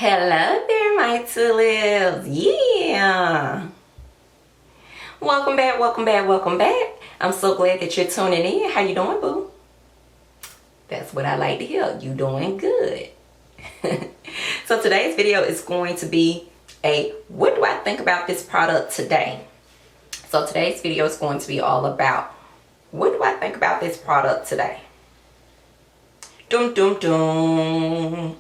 Hello there, my tulips. Yeah. Welcome back, welcome back, welcome back. I'm so glad that you're tuning in. How you doing, boo? That's what I like to hear. You doing good. So today's video is going to be a what do I think about this product today? So today's video is going to be all about what do I think about this product today? Dum dum dum.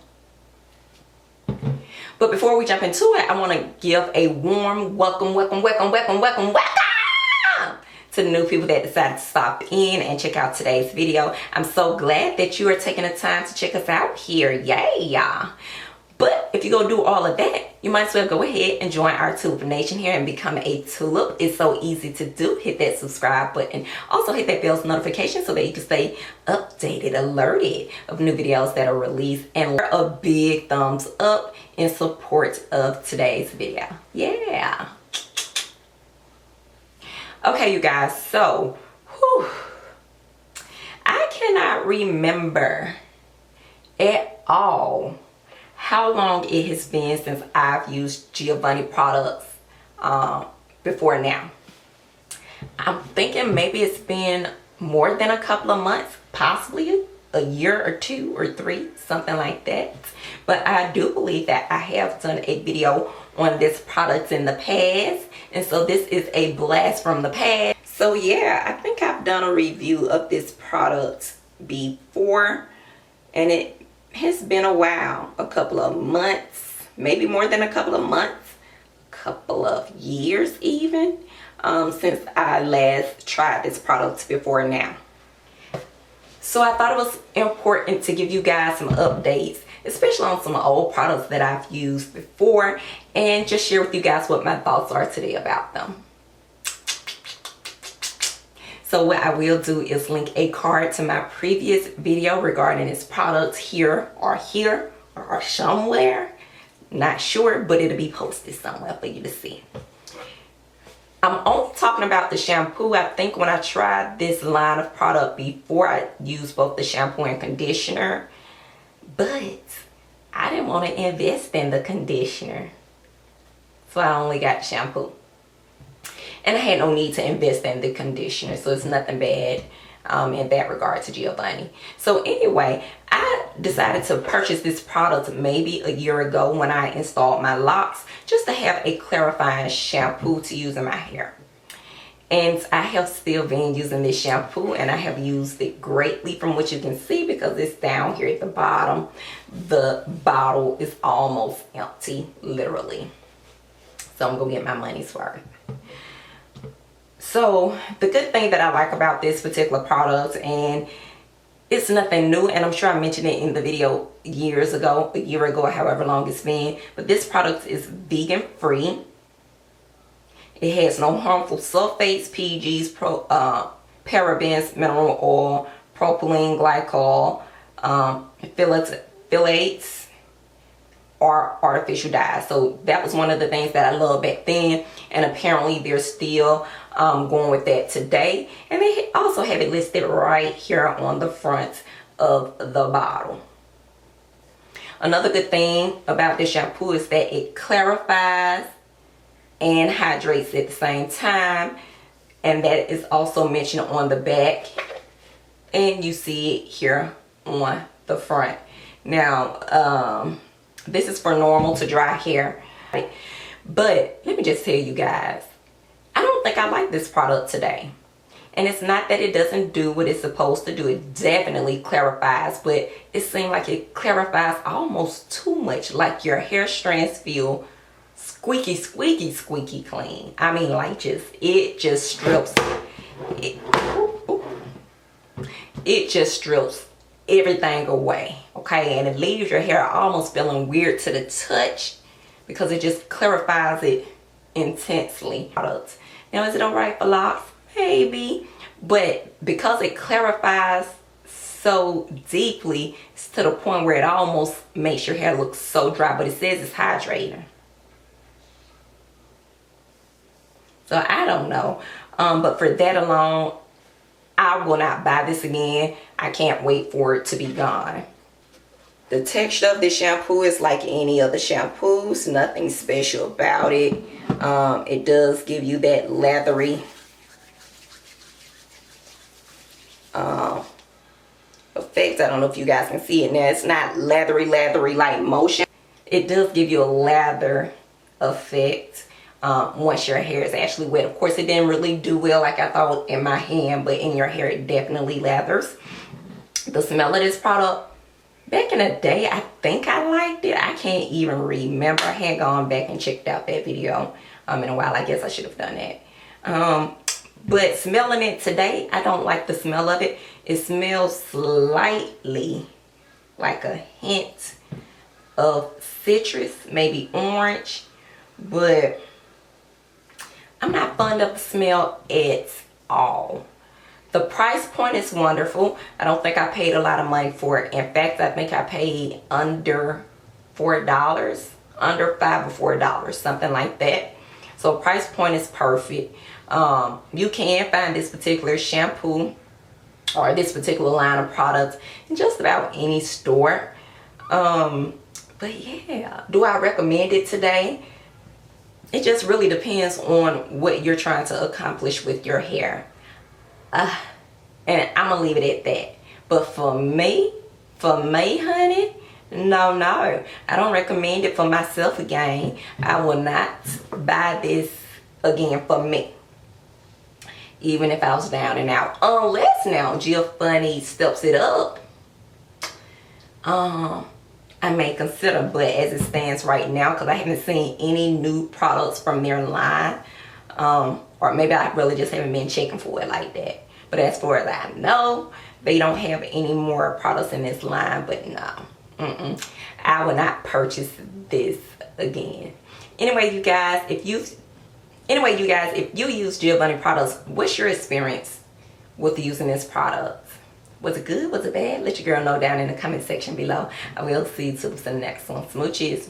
But before we jump into it, I want to give a warm welcome to the new people that decided to stop in and check out today's video. I'm so glad that you are taking the time to check us out here. Yay! But if you go do all of that, you might as well go ahead and join our Tulip Nation here and become a tulip. It's so easy to do. Hit that subscribe button. Also hit that bell's notification so that you can stay updated, alerted of new videos that are released. And a big thumbs up in support of today's video. Yeah. Okay, you guys. So, I cannot remember at all how long it has been since I've used Giovanni products before now. I'm thinking maybe it's been more than a couple of months, possibly a year or 2 or 3, something like that. But I do believe that I have done a video on this product in the past, and so this is a blast from the past. So yeah, I think I've done a review of this product before, and it has been a while, a couple of months, maybe more than a couple of months, a couple of years even, since I last tried this product before now. So I thought it was important to give you guys some updates, especially on some old products that I've used before, and just share with you guys what my thoughts are today about them. So what I will do is link a card to my previous video regarding this product here or somewhere. Not sure, but it'll be posted somewhere for you to see. I'm only talking about the shampoo. I think when I tried this line of product before, I used both the shampoo and conditioner. But I didn't want to invest in the conditioner, so I only got shampoo. And I had no need to invest in the conditioner, so it's nothing bad in that regard to Giovanni. So anyway, I decided to purchase this product maybe a year ago when I installed my locks, just to have a clarifying shampoo to use in my hair. And I have still been using this shampoo, and I have used it greatly, from what you can see, because it's down here at the bottom. The bottle is almost empty, literally. So I'm gonna get my money's worth. So the good thing that I like about this particular product, and it's nothing new, and I'm sure I mentioned it in the video years ago, a year ago, however long it's been, but this product is vegan free. It has no harmful sulfates, PGs, parabens, mineral oil, propylene glycol, phthalates, or artificial dyes. So that was one of the things that I loved back then, and apparently they're still going with that today. And they also have it listed right here on the front of the bottle. Another good thing about this shampoo is that it clarifies and hydrates at the same time, and that is also mentioned on the back, and you see it here on the front. Now this is for normal to dry hair, but let me just tell you guys, I don't think I like this product today. And it's not that it doesn't do what it's supposed to do. It definitely clarifies, but it seems like it clarifies almost too much, like your hair strands feel squeaky clean. I mean, like it just strips it just strips everything away, okay? And it leaves your hair almost feeling weird to the touch, because it just clarifies it intensely. Now, is it alright for locks? Maybe, but because it clarifies so deeply, it's to the point where it almost makes your hair look so dry, but it says it's hydrating. So I don't know, but for that alone, I will not buy this again. I can't wait for it to be gone. The texture of this shampoo is like any other shampoos. Nothing special about it. It does give you that leathery effect. I don't know if you guys can see it now. It's not leathery like motion. It does give you a lather effect once your hair is actually wet. Of course, it didn't really do well like I thought in my hand, but in your hair it definitely lathers. The smell of this product, back in the day, I think I liked it. I can't even remember. I had gone back and checked out that video in a while. I guess I should have done that. But smelling it today, I don't like the smell of it. It smells slightly like a hint of citrus, maybe orange, but I'm not fond of the smell at all. The price point is wonderful. I don't think I paid a lot of money for it. In fact, I think I paid under $4, under $5 or $4, something like that. So price point is perfect. You can find this particular shampoo or this particular line of products in just about any store. But yeah, do I recommend it today? It just really depends on what you're trying to accomplish with your hair. And I'm gonna leave it at that. But for me, honey, no, I don't recommend it for myself again. I will not buy this again for me, even if I was down and out, unless now Giovanni steps it up. I may consider, but as it stands right now, because I haven't seen any new products from their line, or maybe I really just haven't been checking for it like that. But as far as I know, they don't have any more products in this line. But no, I will not purchase this again. Anyway, you guys, if you use Giovanni products, what's your experience with using this product? Was it good? Was it bad? Let your girl know down in the comment section below. I will see you to the next one. Smooches.